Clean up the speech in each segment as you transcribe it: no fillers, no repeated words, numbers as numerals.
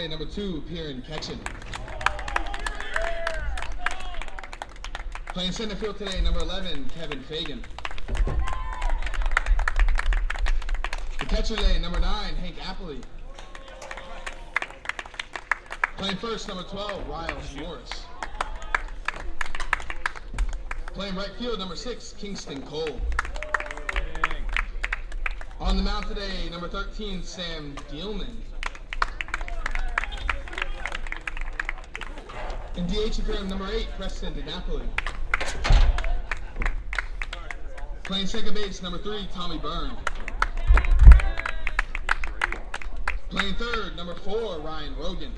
number 2, Pierre Ketchen. Playing center field today, number 11, Kevin Fagan. The catcher today, number 9, Hank Appley. Playing first, number 12, Riles Morris. Playing right field, number 6, Kingston Cole. On the mound today, number 13, Sam Dielman. In DH appearing, number 8, Preston DiNapoli. Playing second base, number 3, Tommy Byrne. Playing third, number 4, Ryan Rogan.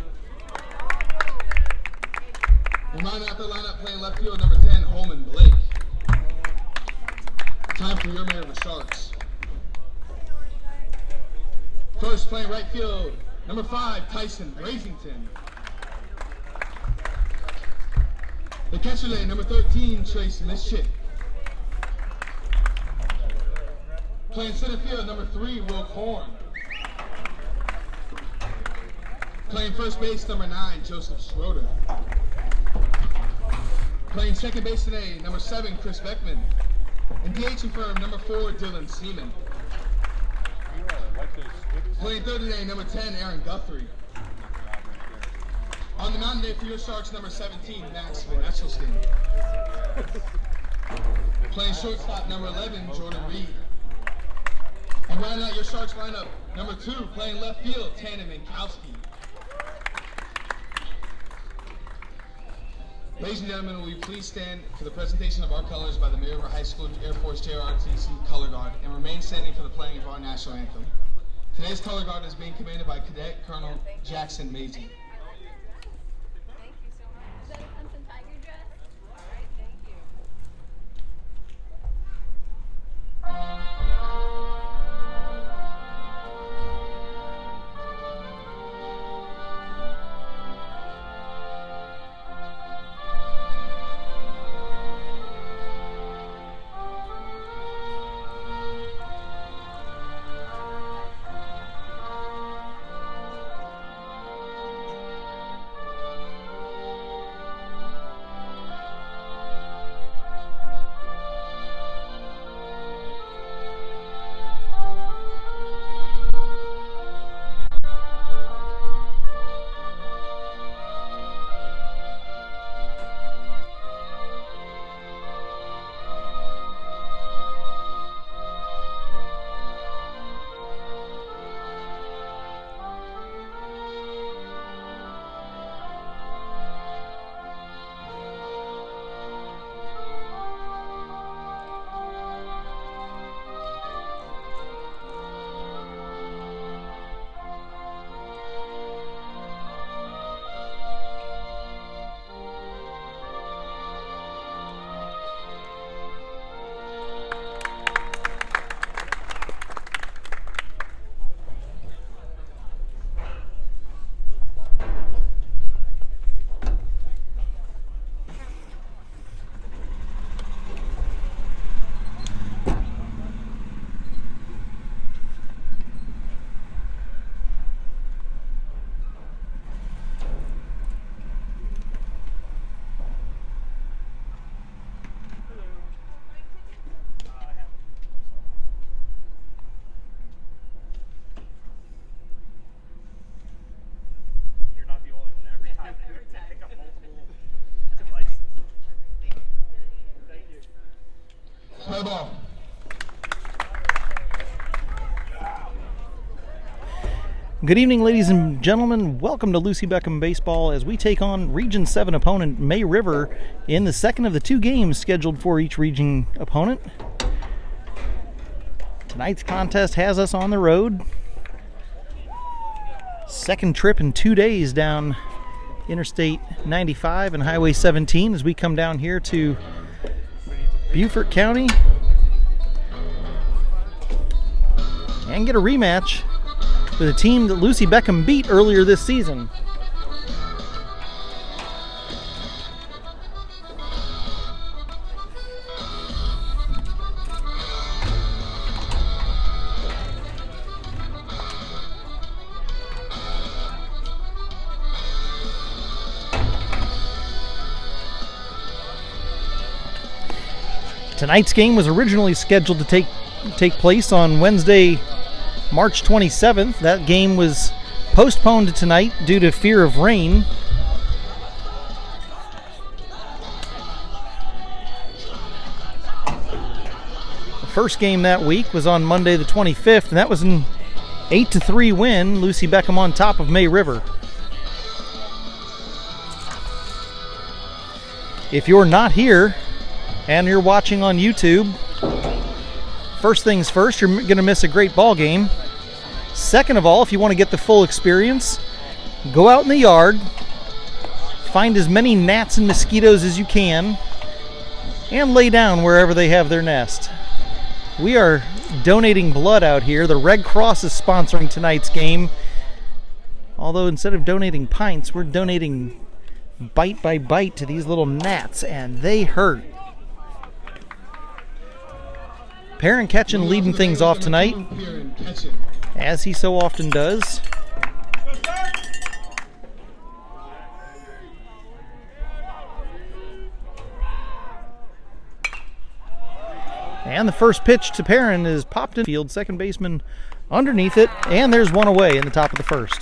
And rounding out the lineup, playing left field, number 10, Holman Blake. Time for your man of the Sharks. First, playing right field, number 5, Tyson Brazington. The catcher today, number 13, Trace Mischik. Playing center field, number 3, Will Horn. Playing first base, number 9, Joseph Schroeder. Playing second base today, number 7, Chris Beckman. And DH firm, number 4, Dylan Seaman. Playing third today, number 10, Aaron Guthrie. On the mound today for your Sharks, number 17, Max Van Etchelston. Playing shortstop, number 11, Jordan Reed. And rounding out your Sharks lineup, number 2, playing left field, Tana Minkowski. Ladies and gentlemen, will you please stand for the presentation of our colors by the Mary River High School Air Force JROTC Color Guard and remain standing for the playing of our national anthem. Today's Color Guard is being commanded by Cadet Colonel Jackson Maisie. Thank you so much. Is that a Clemson Tiger dress? All right, thank you. Play ball. Good evening, ladies and gentlemen. Welcome to Lucy Beckham Baseball as we take on Region 7 opponent May River in the second of the 2 games scheduled for each region opponent. Tonight's contest has us on the road. Second trip in 2 days down Interstate 95 and Highway 17 as we come down here to Beaufort County and get a rematch with a team that Lucy Beckham beat earlier this season. Tonight's game was originally scheduled to take place on Wednesday, March 27th. That game was postponed to tonight due to fear of rain. The first game that week was on Monday the 25th, and that was an 8-3 win. Lucy Beckham on top of May River. If you're not here and you're watching on YouTube, first things first, you're going to miss a great ball game. Second of all, if you want to get the full experience, go out in the yard, find as many gnats and mosquitoes as you can, and lay down wherever they have their nest. We are donating blood out here. The Red Cross is sponsoring tonight's game. Although instead of donating pints, we're donating bite by bite to these little gnats, and they hurt. Perrin Ketchen leading things off tonight, as he so often does. And the first pitch to Perrin is popped in field. Second baseman underneath it, and there's one away in the top of the first.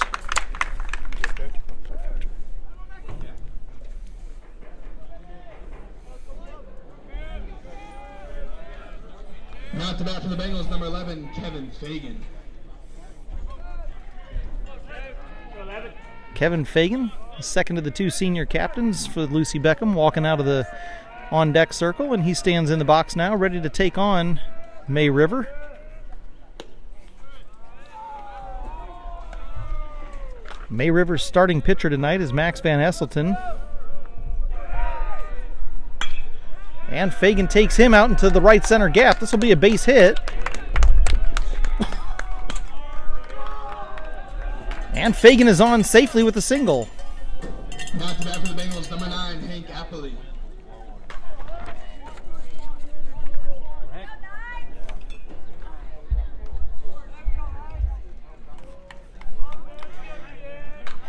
Now to bat for the Bengals, number 11, Kevin Fagan. Kevin Fagan, second of the two senior captains for Lucy Beckham, walking out of the on-deck circle, and he stands in the box now, ready to take on May River. May River's starting pitcher tonight is Max Van Esselton. And Fagan takes him out into the right center gap. This will be a base hit. And Fagan is on safely with a single. Now to bat for the Bengals, number 9, Hank Appley.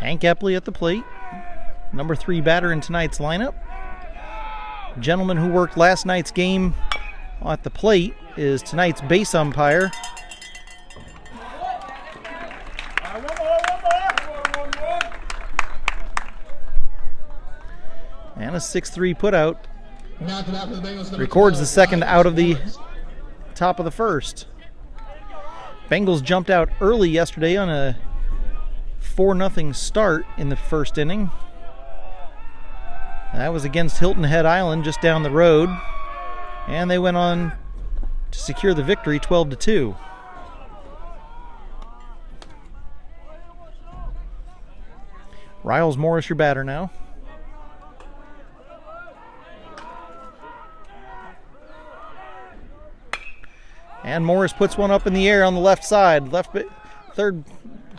Hank Epley at the plate, number 3 batter in tonight's lineup. Gentleman who worked last night's game at the plate is tonight's base umpire. And a 6-3 putout. Records the second out of the top of the first. Bengals jumped out early yesterday on a 4-0 start in the first inning. That was against Hilton Head Island just down the road. And they went on to secure the victory 12-2. Riles Morris, your batter now. And Morris puts one up in the air on the left side. Third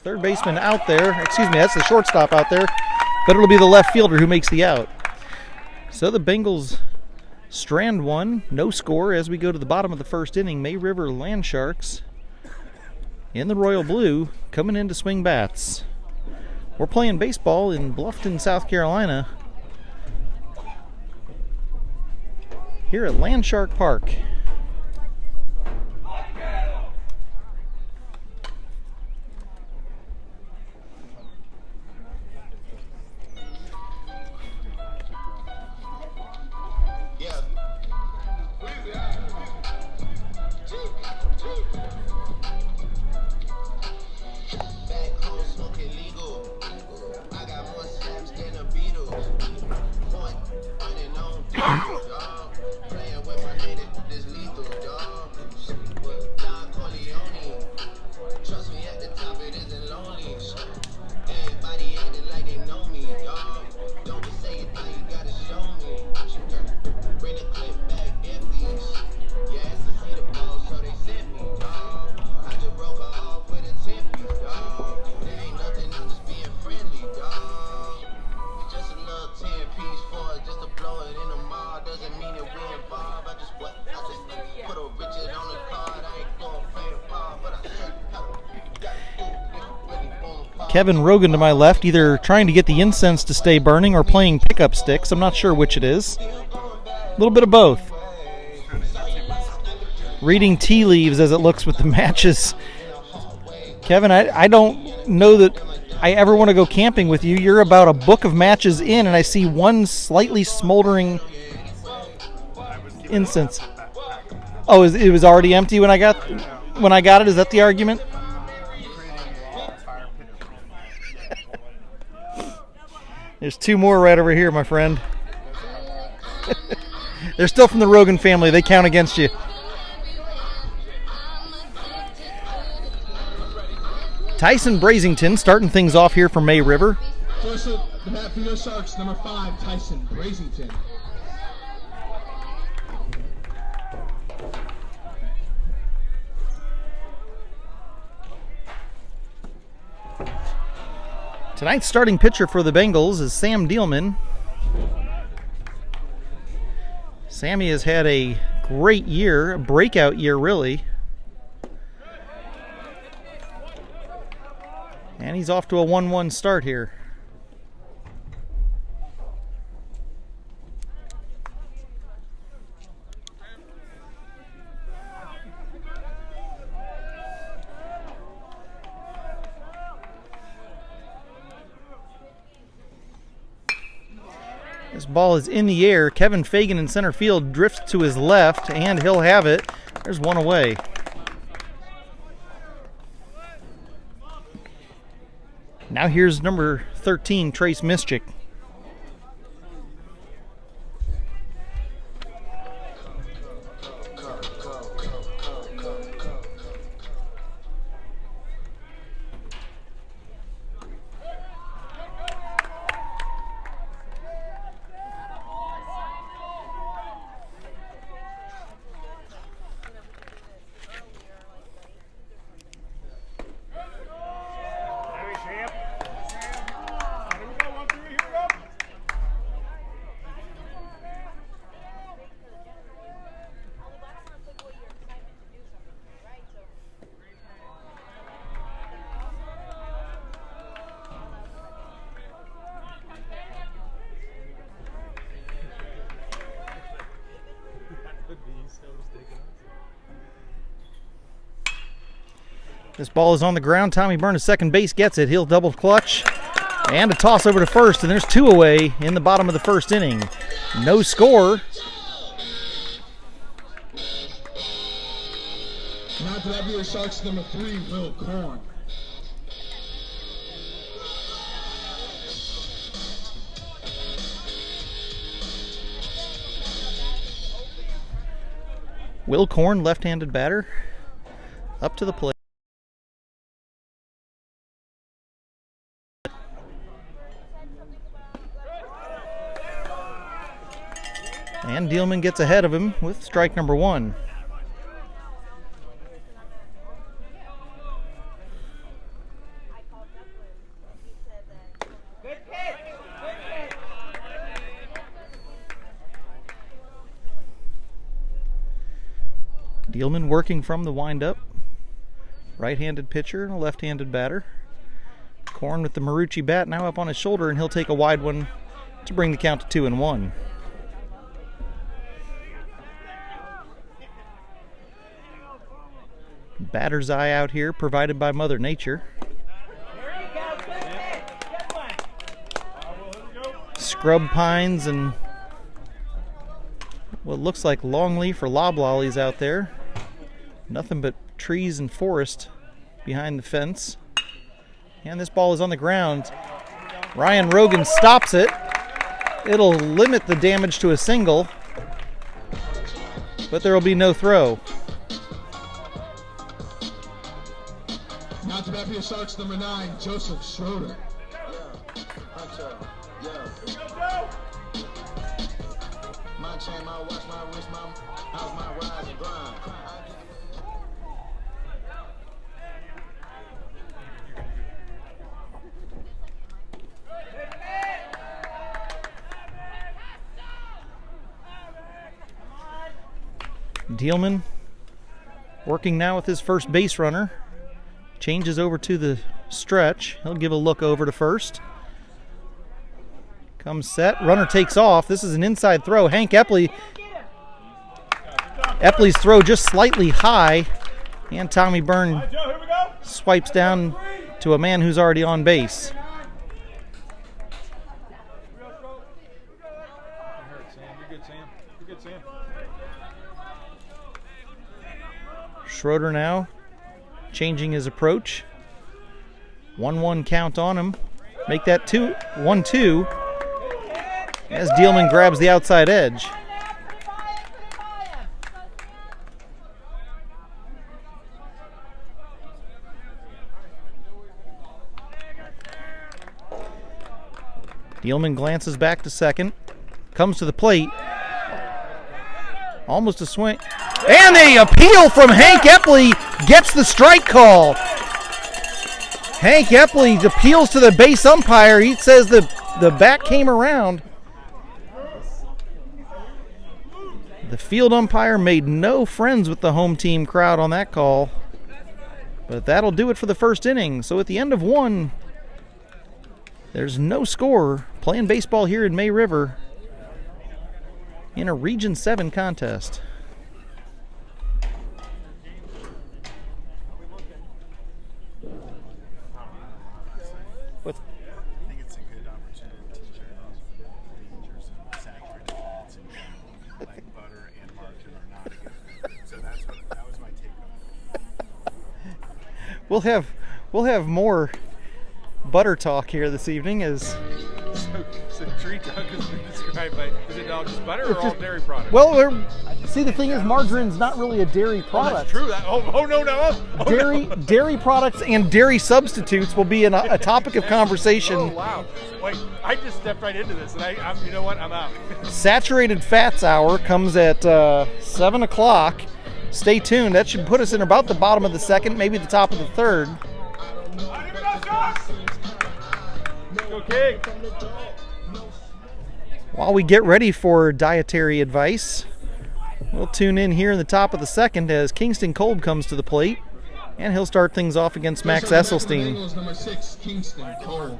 baseman out there. Excuse me, that's the shortstop out there. But it'll be the left fielder who makes the out. So the Bengals strand one. No score as we go to the bottom of the first inning. May River Land Sharks in the royal blue coming in to swing bats. We're playing baseball in Bluffton, South Carolina, here at Land Shark Park. Kevin Rogan to my left, either trying to get the incense to stay burning or playing pickup sticks. I'm not sure which it is. A little bit of both. reading tea leaves as it looks with the matches. Kevin, I don't know that I ever want to go camping with you. You're about a book of matches in, and I see one slightly smoldering incense. Oh, it was already empty when I got it? Is that the argument? There's 2 more right over here, my friend. They're still from the Rogan family. They count against you. Tyson Brazington starting things off here for May River. First of the bat for your Sharks, number 5, Tyson Brazington. Tonight's starting pitcher for the Bengals is Sam Dielman. Sammy has had a great year, a breakout year really. And he's off to a 1-1 start here. This ball is in the air. Kevin Fagan in center field drifts to his left, and he'll have it. There's one away. Now here's number 13, Trace Mischik. This ball is on the ground. Tommy Byrne at second base gets it. He'll double clutch. And a toss over to first, and there's 2 away in the bottom of the first inning. No score. Now to that be your Sharks, number 3, Will Korn. Will Korn, left-handed batter, up to the plate. And Dielman gets ahead of him with strike number 1. Dielman working from the windup. Right-handed pitcher and a left-handed batter. Korn with the Marucci bat now up on his shoulder, and he'll take a wide one to bring the count to 2-1. Batter's eye out here provided by Mother Nature. Scrub pines and what looks like longleaf or loblollies out there. Nothing but trees and forest behind the fence. And this ball is on the ground. Ryan Rogan stops it. It'll limit the damage to a single, but there will be no throw. Now to bat for your Sharks, number 9, Joseph Schroeder. My chain, my watch, my wrist, my house, my rise and grind. Dielman working now with his first base runner. Changes over to the stretch. He'll give a look over to first. Comes set. Runner takes off. This is an inside throw. Hank Epley Epley's throw just slightly high, and Tommy Byrne swipes down to a man who's already on base. Schroeder now changing his approach. 1-1 count on him. Make that 1-2 as Dealman grabs the outside edge. Dealman glances back to second, comes to the plate, almost a swing, and the appeal from Hank Epley gets the strike call. Hank Epley appeals to the base umpire. He says the bat came around. The field umpire made no friends with the home team crowd on that call, but that'll do it for the first inning. So at the end of one, there's no score. Playing baseball here in May River in a Region 7 contest. I think it's a good opportunity to teach our dangers and saturated fats in general, like butter and margarine are not good. So that was my take on it. We'll have more butter talk here this evening as So tree dog has been described by, is it all just butter or all dairy products? well, see, the thing is, margarine's not really a dairy product. That's true. No. Dairy products and dairy substitutes will be a topic of conversation. Oh, wow. Wait, I just stepped right into this, and I'm you know what? I'm out. Saturated Fats Hour comes at 7 o'clock. Stay tuned. That should put us in about the bottom of the second, maybe the top of the third. Okay. While we get ready for dietary advice, we'll tune in here in the top of the second as Kingston Kolb comes to the plate, and he'll start things off against Max Esselstein. Bengals, number 6, Kingston Cole.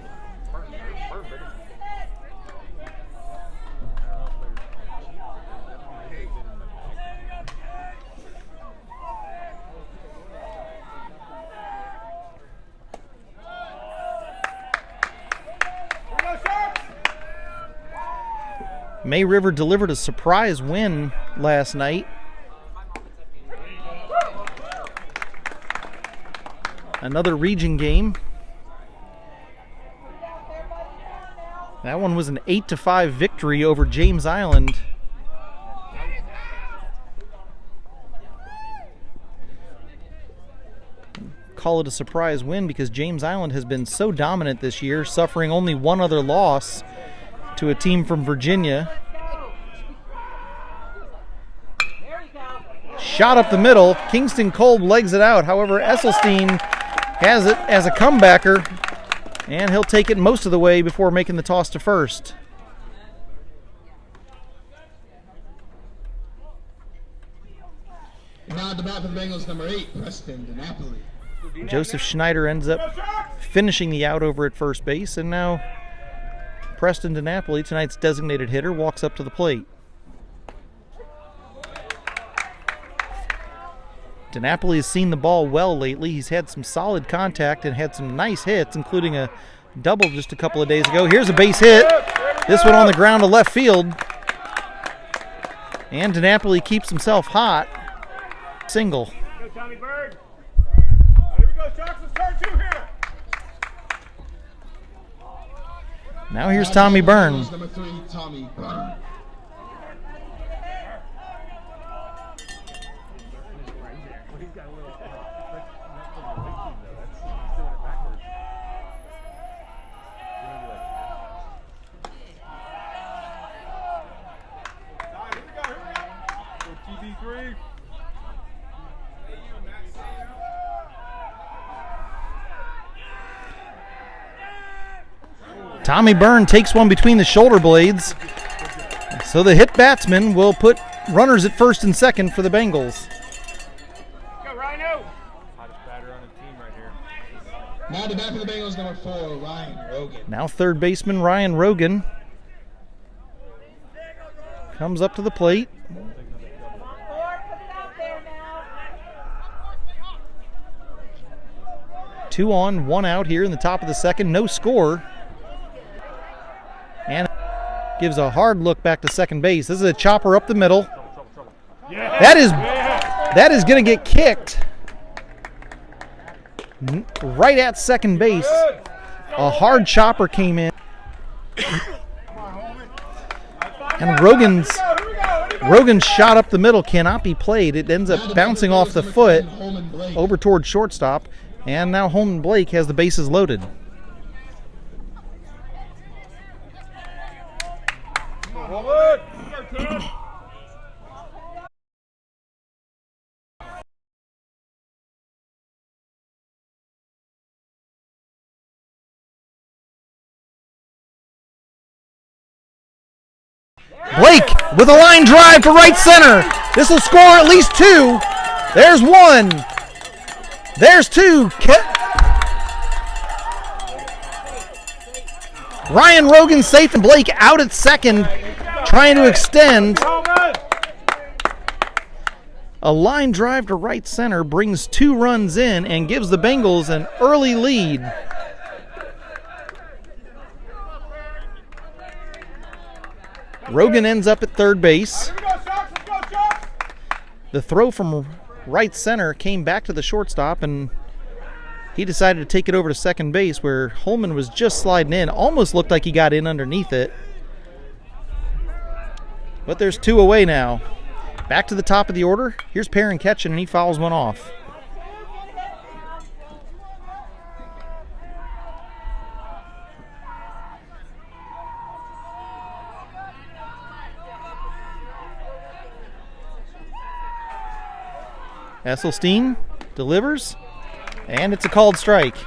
May River delivered a surprise win last night. Another region game. That one was an 8-5 victory over James Island. Call it a surprise win because James Island has been so dominant this year, suffering only one other loss to a team from Virginia. Shot up the middle. Kingston Kolb legs it out. However, Esselstein has it as a comebacker, and he'll take it most of the way before making the toss to first. Now at the bat for the Bengals, number 8, Preston DiNapoli. Joseph Schneider ends up finishing the out over at first base, and now Preston DiNapoli, tonight's designated hitter, walks up to the plate. DiNapoli has seen the ball well lately. He's had some solid contact and had some nice hits, including a double just a couple of days ago. Here's a base hit. This one on the ground to left field. And DiNapoli keeps himself hot. Single. Go, Tommy Bird. Here we go, Sharks. Let's turn 2 here. Now here's Tommy Byrne. Bengals, number 3, Tommy Byrne. Tommy Byrne takes one between the shoulder blades. So the hit batsman will put runners at first and second for the Bengals. Go, Rhino. Hottest batter on the team right here. Now at the bat for the Bengals, number 4, Ryan Rogan. Now third baseman Ryan Rogan comes up to the plate. 2 on, 1 out here in the top of the second. No score. And gives a hard look back to second base. This is a chopper up the middle. That is going to get kicked right at second base. A hard chopper came in. And Rogan's shot up the middle cannot be played. It ends up bouncing off the foot over toward shortstop. And now Holman Blake has the bases loaded. Blake with a line drive to right center. This will score at least 2. There's 1. There's 2. Ryan Rogan safe and Blake out at second, trying to extend. A line drive to right center brings 2 runs in and gives the Bengals an early lead. Rogan ends up at third base. The throw from right center came back to the shortstop, and he decided to take it over to second base where Holman was just sliding in. Almost looked like he got in underneath it. But there's 2 away now. Back to the top of the order. Here's Perrin catching, and he fouls one off. Esselstyn delivers, and it's a called strike.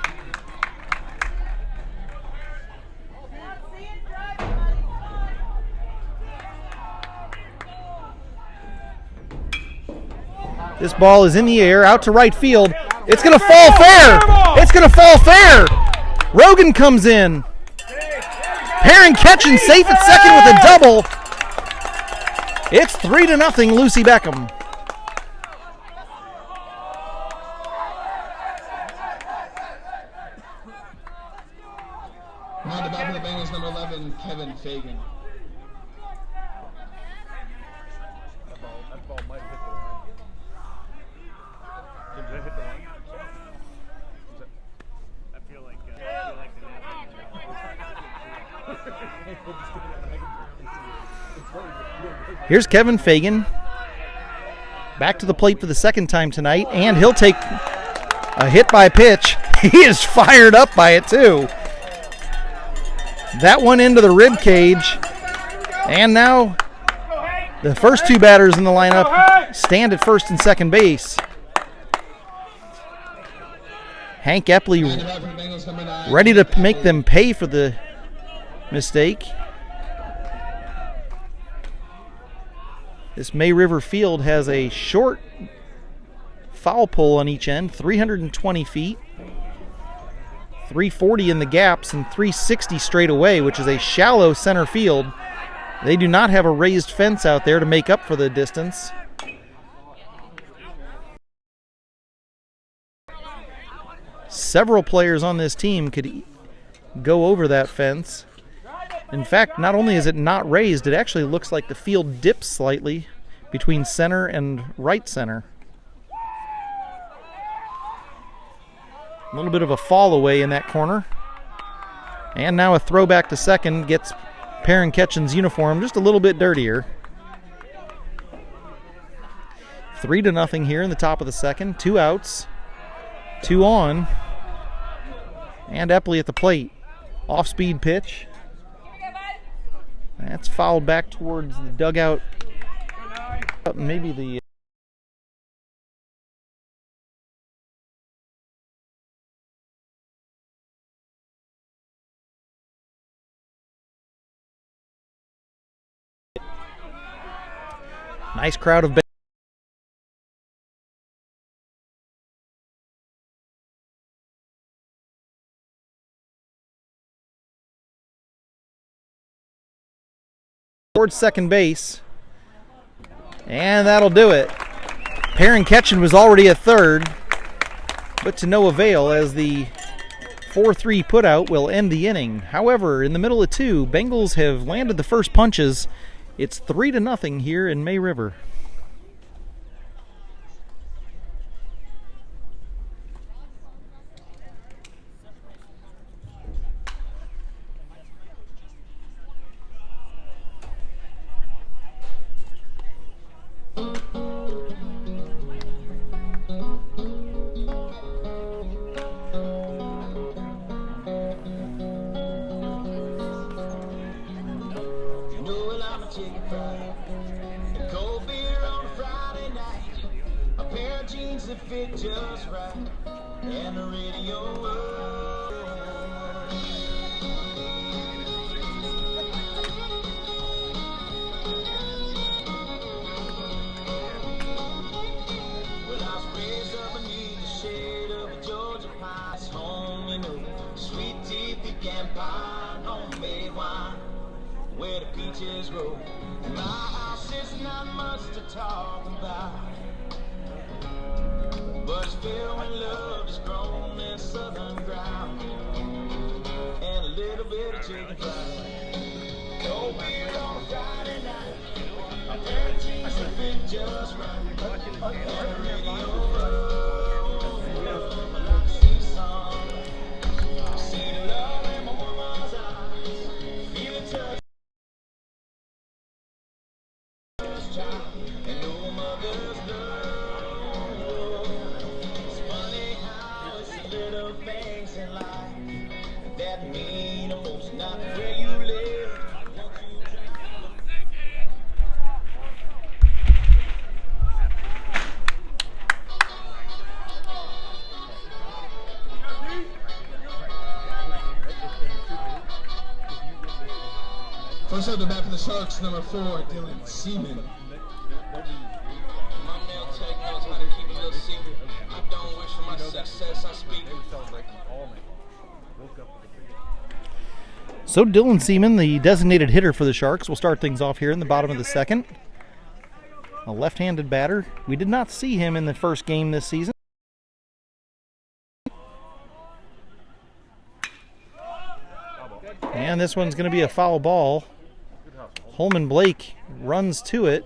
This ball is in the air, out to right field. It's going to fall fair. It's going to fall fair. Rogan comes in. Perrin catching safe at second with a double. It's 3-0 Lucy Beckham. Now the back of the Bengals, number 11, Kevin Fagan. That ball might have hit the line. Did that hit the line? I feel like Here's Kevin Fagan. Back to the plate for the second time tonight, and he'll take a hit by pitch. He is fired up by it too. That one into the rib cage, and now the first 2 batters in the lineup stand at first and second base. Hank Epley ready to make them pay for the mistake. This May River field has a short foul pole on each end, 320 feet. 340 in the gaps and 360 straight away, which is a shallow center field. They do not have a raised fence out there to make up for the distance. Several players on this team could go over that fence. In fact, not only is it not raised, it actually looks like the field dips slightly between center and right center. A little bit of a fall away in that corner. And now a throwback to second gets Perrin Ketchen's uniform just a little bit dirtier. 3-0 here in the top of the second. 2 outs. 2 on. And Epley at the plate. Off-speed pitch. That's fouled back towards the dugout. Maybe the... Nice crowd of... Towards second base. And that'll do it. Perrin Ketchen was already at third, but to no avail as the 4-3 putout will end the inning. However, in the middle of 2, Bengals have landed the first punches. It's 3-0 here in May River. Cold beer on a Friday night, a pair of jeans that fit just right, and the radio. Well, I was raised up beneath the shade of a Georgia pine's home, you know, sweet tea, pecan pie, homemade wine, where the peaches grow. And my house is not much to talk about, but it's filled with love that's grown in southern ground, and a little bit of chicken fried. Cold beer on a Friday night, a pair of jeans that fit just right, and a radio. See the love in my woman's eyes, feel the touch. And no mother's love. It's funny how it's the little things in life that mean the most, not where you live. First up the bat for the Sharks, number 4, Dylan Seaman. My mail tech knows how to keep a little secret. I don't wish for my success, I speak. So Dylan Seaman, the designated hitter for the Sharks, will start things off here in the bottom of the second. A left-handed batter. We did not see him in the first game this season. And this one's going to be a foul ball. Holman Blake runs to it,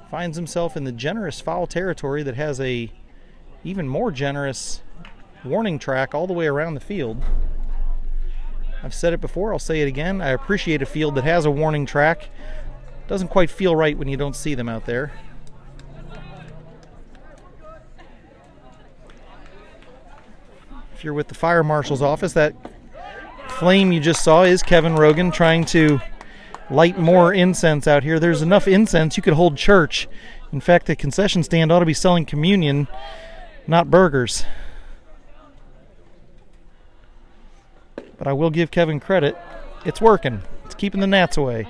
finds himself in the generous foul territory that has a even more generous warning track all the way around the field. I've said it before, I'll say it again. I appreciate a field that has a warning track. Doesn't quite feel right when you don't see them out there. If you're with the fire marshal's office, that flame you just saw is Kevin Rogan trying to light more incense out here. There's enough incense you could hold church. In fact, the concession stand ought to be selling communion, not burgers. But I will give Kevin credit. It's working. It's keeping the gnats away.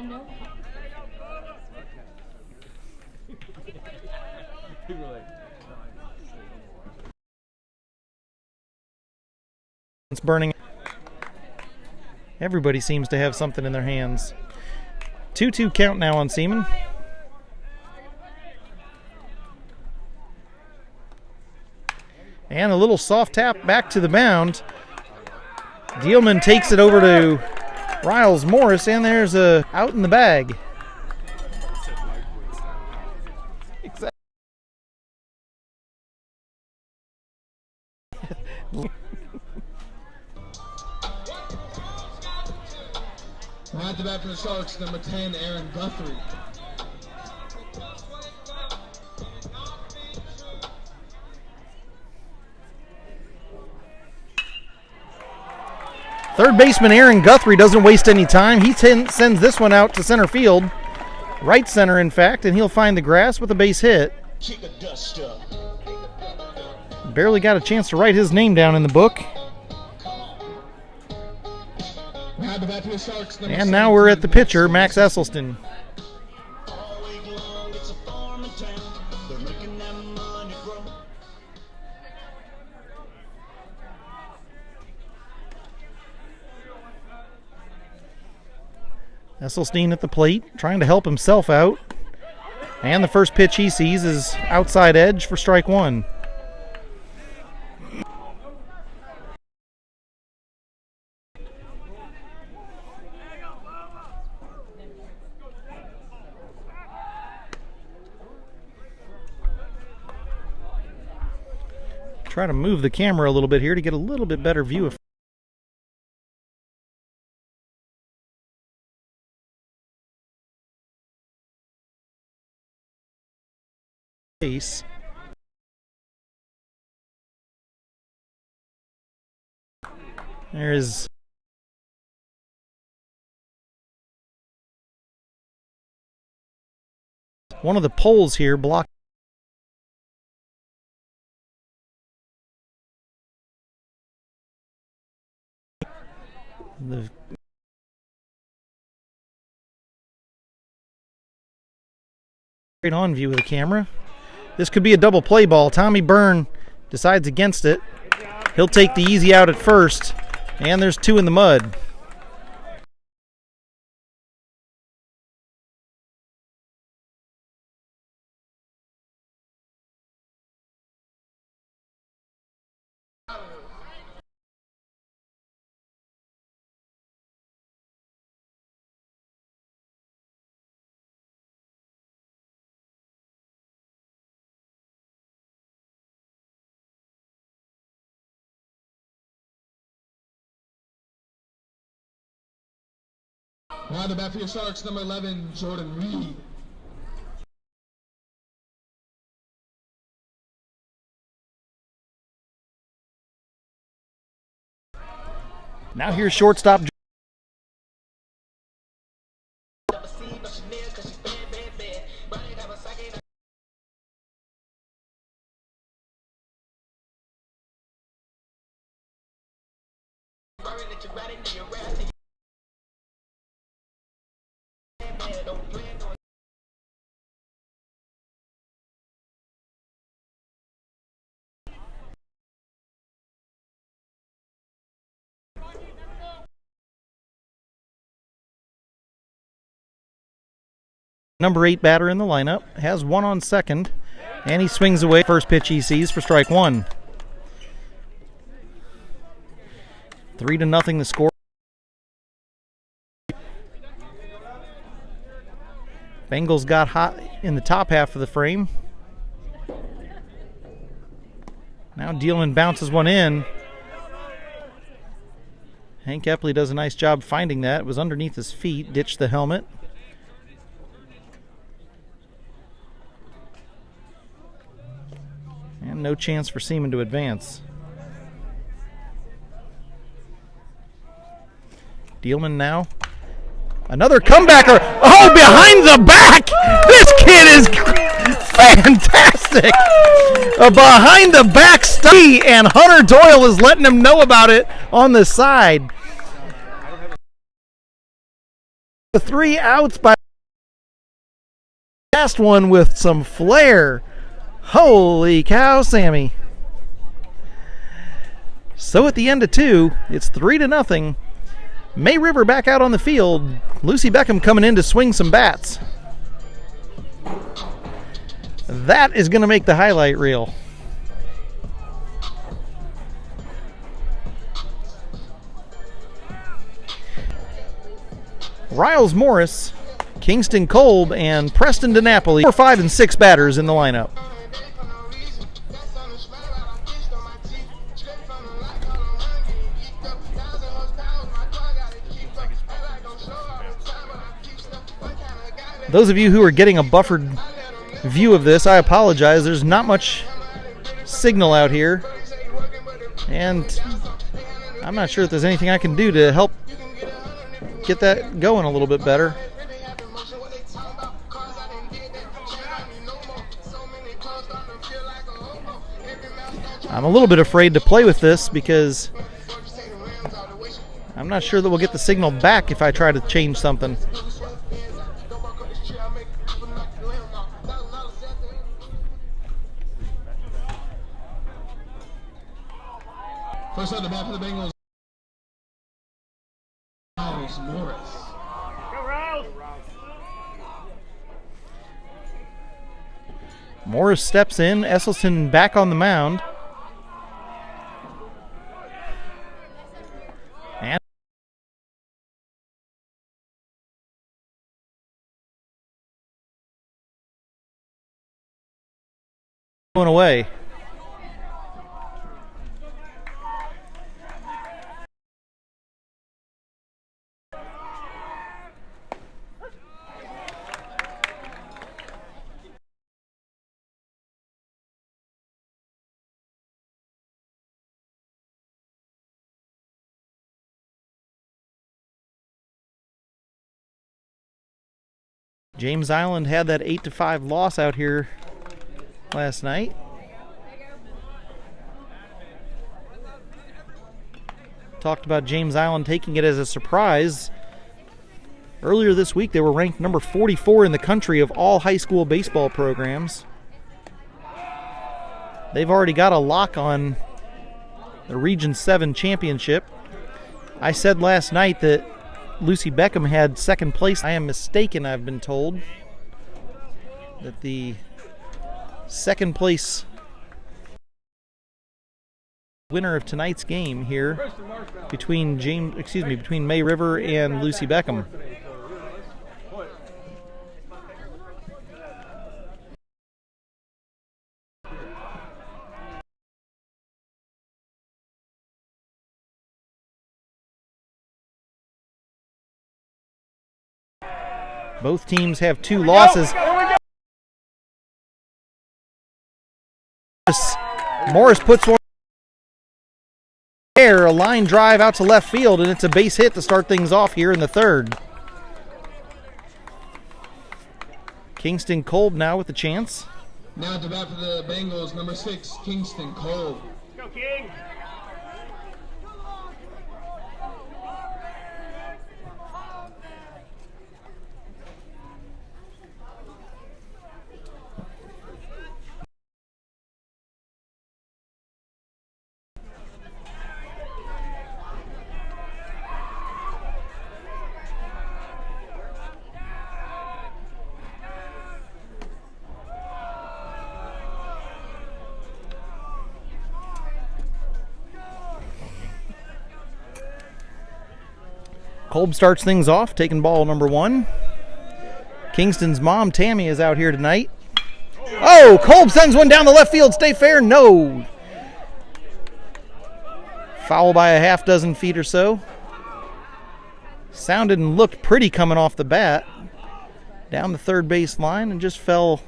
It's burning. Everybody seems to have something in their hands. 2-2 count now on Seaman. And a little soft tap back to the mound. Dealman takes it over to Riles Morris, and there's a out in the bag. Exactly. At the bat for the Sharks, number 10, Aaron Guthrie. Third baseman Aaron Guthrie doesn't waste any time. He sends this one out to center field. Right center, in fact, and he'll find the grass with a base hit. Kick a dust up. Barely got a chance to write his name down in the book. At the bat for the Sharks, number And now we're at the 17, pitcher, Max Esselstyn. All week long, it's a farm in town. They're making that money grow. Esselstyn at the plate, trying to help himself out. And the first pitch he sees is outside edge for strike one. Try to move the camera a little bit here to get a little bit better view of face. There's one of the poles here blocked. The straight on view of the camera. This could be a double play ball. Tommy Byrne decides against it. He'll take the easy out at first, and there's two in the mud. Now the bat for your Sharks, number 11, Jordan Reed. Now here's shortstop. Number 8 batter in the lineup, has one on second, and he swings away. First pitch he sees for strike one. 3-0 the score. Bengals got hot in the top half of the frame. Now Dealman bounces one in. Hank Epley does a nice job finding that. It was underneath his feet, ditched the helmet. And no chance for Seaman to advance. Dealman now. Another comebacker. Oh, behind the back! This kid is fantastic! A behind the back study, and Hunter Doyle is letting him know about it on the side. The 3 outs by last one with some flair. Holy cow, Sammy. So at the end of 2, it's 3-0. May River back out on the field. Lucy Beckham coming in to swing some bats. That is going to make the highlight reel. Riles Morris, Kingston Kolb, and Preston DiNapoli. 4, 5, and 6 batters in the lineup. Those of you who are getting a buffered view of this, I apologize. There's not much signal out here, and I'm not sure if there's anything I can do to help get that going a little bit better. I'm a little bit afraid to play with this because I'm not sure that we'll get the signal back if I try to change something. First on the bat for the Bengals, Riles Morris. Morris steps in. Esselstyn back on the mound. And going away. James Island had that 8-5 loss out here last night. Talked about James Island taking it as a surprise. Earlier this week, they were ranked number 44 in the country of all high school baseball programs. They've already got a lock on the Region 7 championship. I said last night that Lucy Beckham had second place. I am mistaken, I've been told. That the second place winner of tonight's game here between May River and Lucy Beckham. Both teams have 2 losses. Morris puts one there, a line drive out to left field, and it's a base hit to start things off here in the third. Kingston Kolb now with the chance. Now at the bat for the Bengals, number 6, Kingston Kolb. Go, King! Kolb starts things off, taking ball number 1. Kingston's mom, Tammy, is out here tonight. Oh, Kolb sends one down the left field. Stay fair. No. Foul by a half dozen feet or so. Sounded and looked pretty coming off the bat. Down the third base line and just fell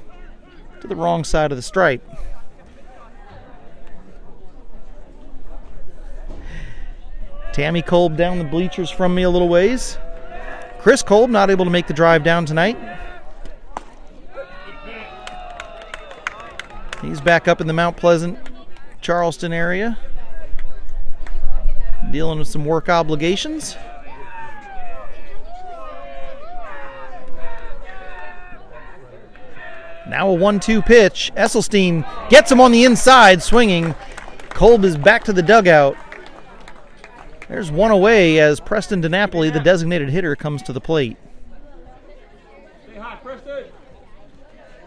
to the wrong side of the stripe. Tammy Kolb down the bleachers from me a little ways. Chris Kolb not able to make the drive down tonight. He's back up in the Mount Pleasant, Charleston area, dealing with some work obligations. Now a 1-2 pitch. Esselstein gets him on the inside, swinging. Kolb is back to the dugout. There's one away as Preston DiNapoli, the designated hitter, comes to the plate. Stay hot, Preston!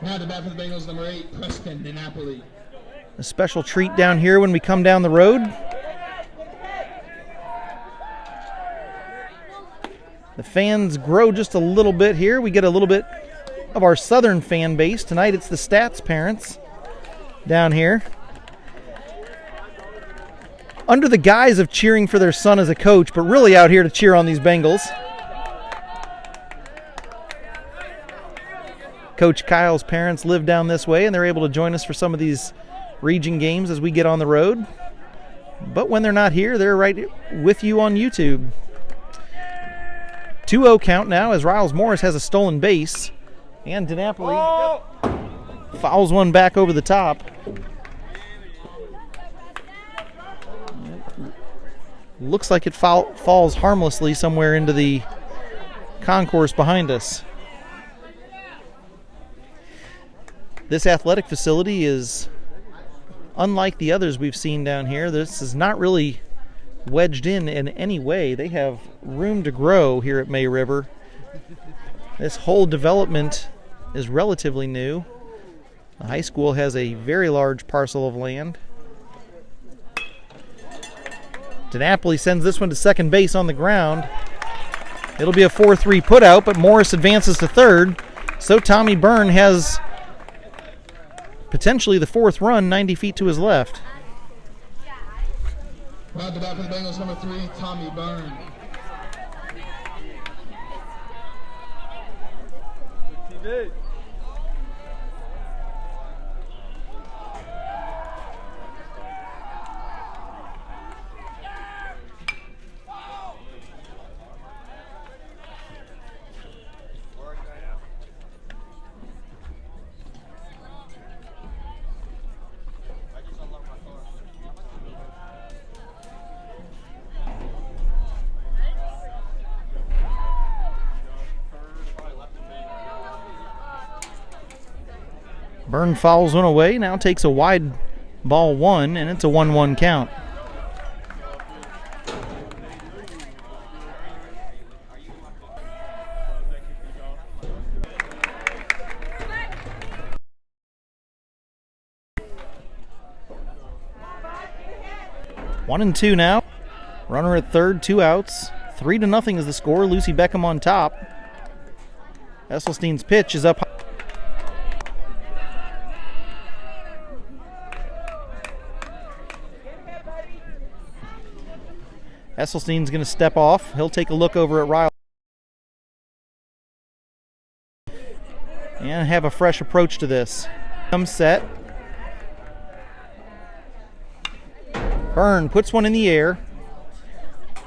Now the bat for the Bengals, number 8, Preston DiNapoli. A special treat down here when we come down the road. The fans grow just a little bit here. We get a little bit of our southern fan base. Tonight it's the Stats parents down here, under the guise of cheering for their son as a coach, but really out here to cheer on these Bengals. Coach Kyle's parents live down this way, and they're able to join us for some of these region games as we get on the road. But when they're not here, they're right with you on YouTube. 2-0 count now as Riles Morris has a stolen base, and DiNapoli fouls one back over the top. Looks like it falls harmlessly somewhere into the concourse behind us. This athletic facility is unlike the others we've seen down here. This is not really wedged in any way. They have room to grow here at May River. This whole development is relatively new. The high school has a very large parcel of land. DiNapoli sends this one to second base on the ground. It'll be a 4-3 putout, but Morris advances to third. So Tommy Byrne has potentially the 4th run 90 feet to his left. Now the bat for the Bengals, number 3, Tommy Byrne. He did. Byrne fouls one away, now takes a wide ball one, and it's a 1-1 count. One and two now. Runner at third, 2 outs. 3-0 is the score. Lucy Beckham on top. Esselstein's pitch is up. Esselstein's going to step off. He'll take a look over at Ryle and have a fresh approach to this. Comes set. Byrne puts one in the air.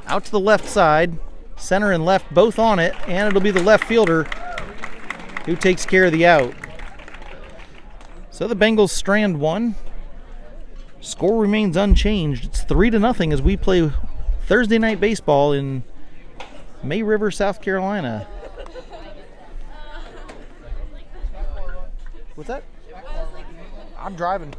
Out to the left side. Center and left both on it, and it'll be the left fielder who takes care of the out. So the Bengals strand one. Score remains unchanged. It's 3-0 as we play Thursday night baseball in May River, South Carolina. What's that? I'm driving.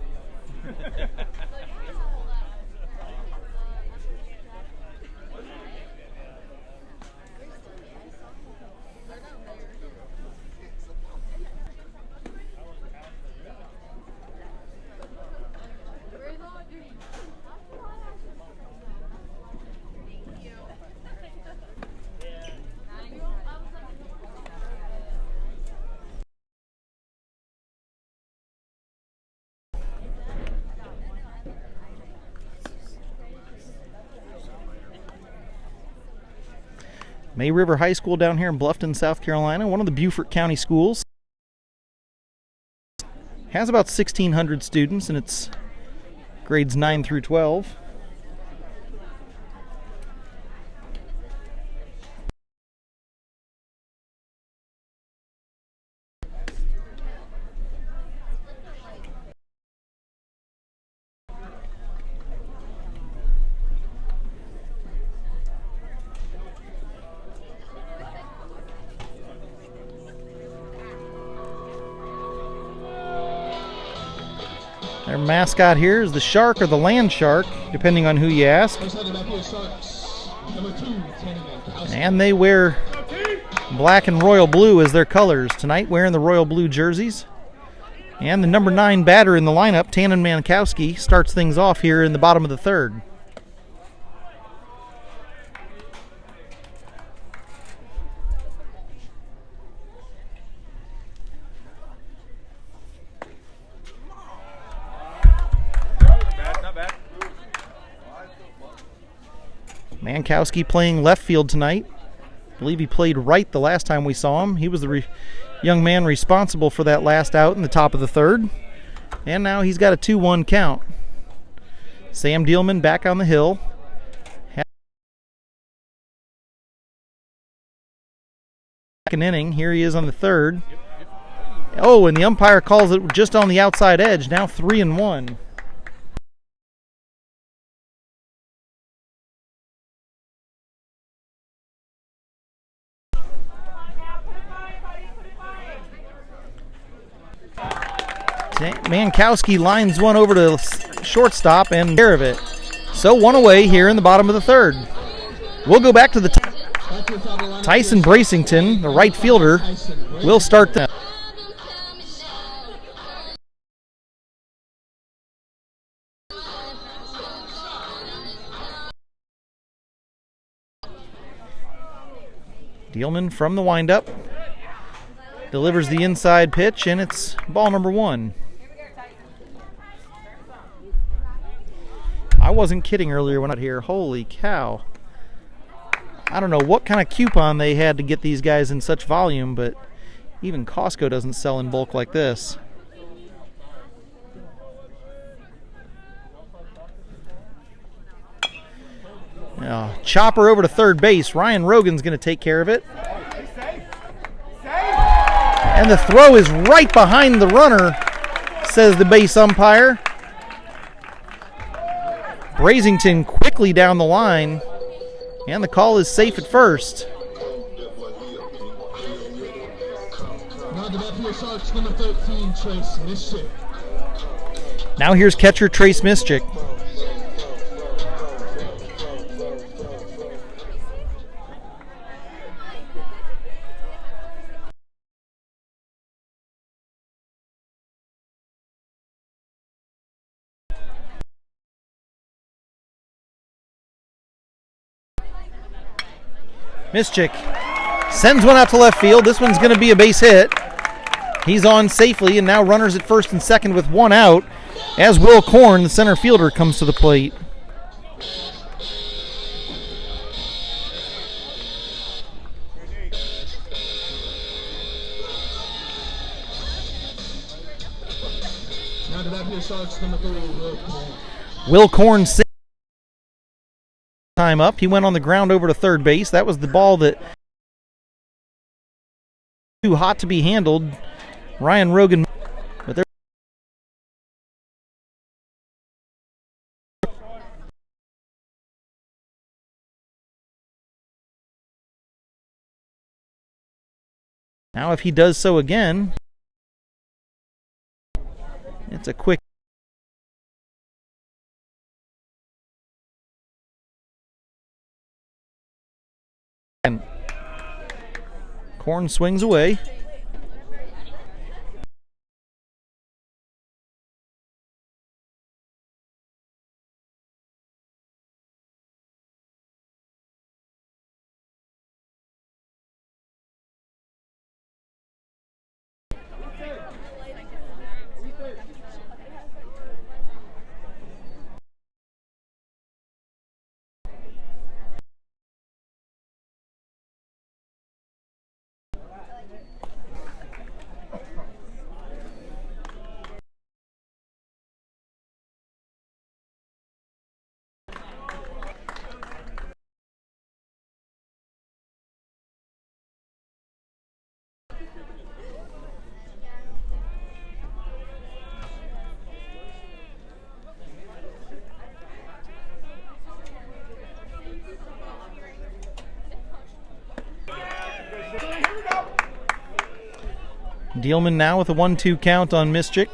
May River High School down here in Bluffton, South Carolina, one of the Beaufort County schools. Has about 1,600 students, and it's grades 9 through 12. Their mascot here is the shark or the land shark, depending on who you ask. And they wear black and royal blue as their colors tonight, wearing the royal blue jerseys. And the number 9 batter in the lineup, Tannen Mankowski, starts things off here in the bottom of the third. Mankowski playing left field tonight. I believe he played right the last time we saw him. He was the young man responsible for that last out in the top of the third. And now he's got a 2-1 count. Sam Dielman back on the hill. Second inning. Here he is on the third. Oh, and the umpire calls it just on the outside edge. Now 3-1. Mankowski lines one over to shortstop and care of it. So one away here in the bottom of the third. We'll go back to the Tyson Bracington, the right fielder, will start them. Dielman from the windup delivers the inside pitch, and it's ball number 1. I wasn't kidding earlier when I was here. Holy cow. I don't know what kind of coupon they had to get these guys in such volume, but even Costco doesn't sell in bulk like this. Chopper over to third base. Ryan Rogan's going to take care of it. And the throw is right behind the runner, says the base umpire. Brasington quickly down the line, and the call is safe at first. Now the back here starts number 13, Trace Mischief. Now here's catcher Trace Mischik. Mischik sends one out to left field. This one's going to be a base hit. He's on safely, and now runners at first and second with one out as Will Korn, the center fielder, comes to the plate. Now the back here starts number 3, Will Korn. Will Korn time up. He went on the ground over to third base. That was the ball that too hot to be handled. Ryan Rogan, but there. Now if he does so again, it's a quick. And Korn swings away. Dealman now with a 1-2 count on Mischik.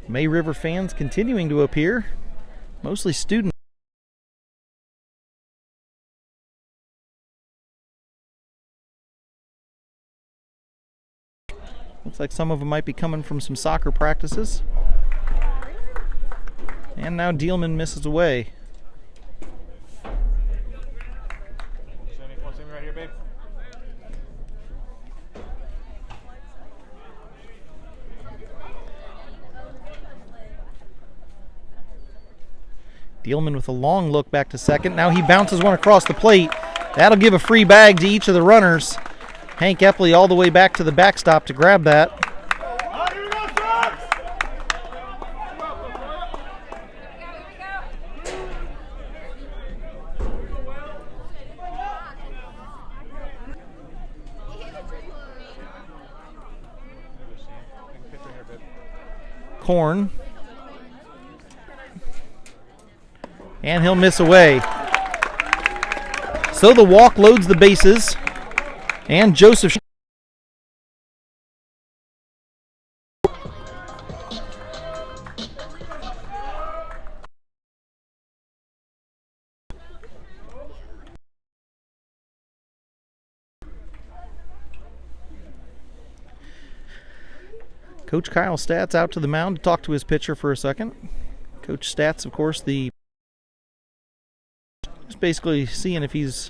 May River fans continuing to appear, mostly students. Looks like some of them might be coming from some soccer practices. And now Dealman misses away. Want to right here, babe? Dealman with a long look back to second. Now he bounces one across the plate. That'll give a free bag to each of the runners. Hank Epley all the way back to the backstop to grab that. Korn. And he'll miss away. So the walk loads the bases. And Joseph. Coach Kyle Stats out to the mound to talk to his pitcher for a second. Coach Stats, of course, just basically seeing if he's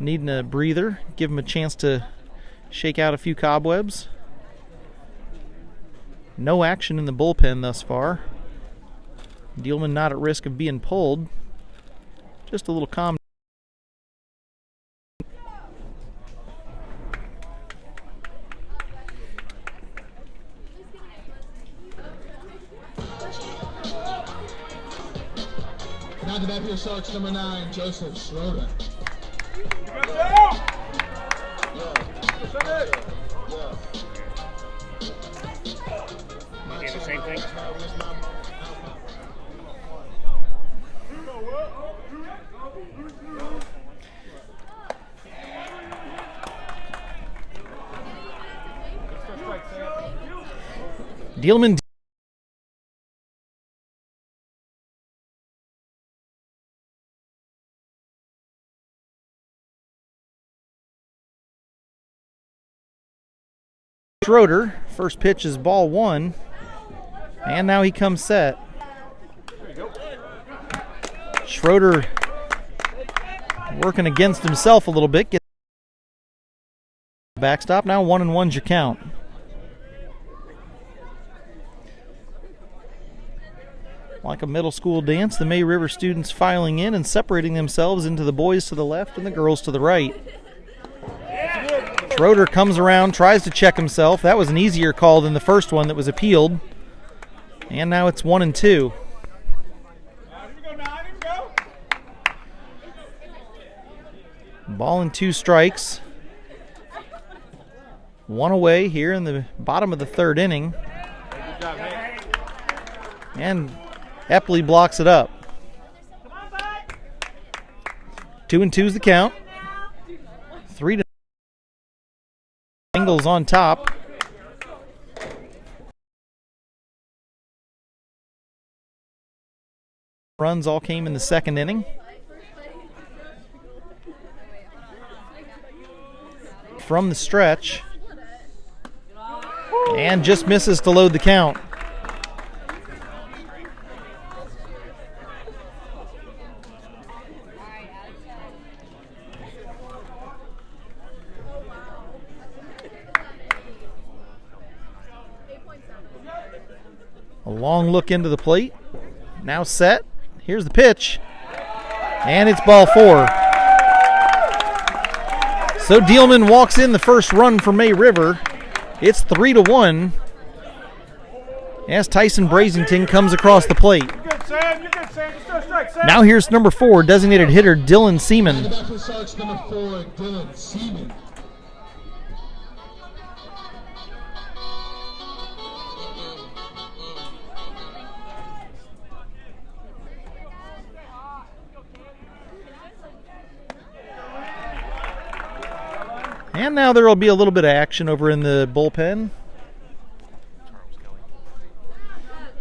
needing a breather, give him a chance to shake out a few cobwebs. No action in the bullpen thus far. Dealman not at risk of being pulled. Just a little calm. Now the back here starts number 9, Joseph Schroeder. Same thing. Dealman. Schroeder, first pitch is ball 1, and now he comes set. Schroeder working against himself a little bit. Get backstop, now 1-1's your count. Like a middle school dance, the May River students filing in and separating themselves into the boys to the left and the girls to the right. Schroeder comes around, tries to check himself. That was an easier call than the first one that was appealed. And now it's 1-2. Ball and 2 strikes. 1 away here in the bottom of the 3rd inning. And Epley blocks it up. 2-2's the count. 3-0. Bengals on top. Runs all came in the 2nd inning. From the stretch. And just misses to load the count. A long look into the plate. Now set. Here's the pitch. And it's ball 4. So Dealman walks in the first run for May River. It's 3-1 as Tyson Brazington comes across the plate. Now here's number 4, designated hitter Dylan Seaman. Back for the Sharks, number 4, Dylan Seaman. And now there will be a little bit of action over in the bullpen.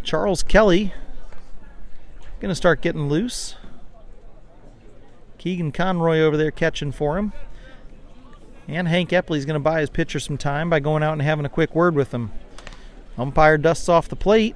Charles Kelly going to start getting loose. Keegan Conroy over there catching for him. And Hank Epley's going to buy his pitcher some time by going out and having a quick word with him. Umpire dusts off the plate.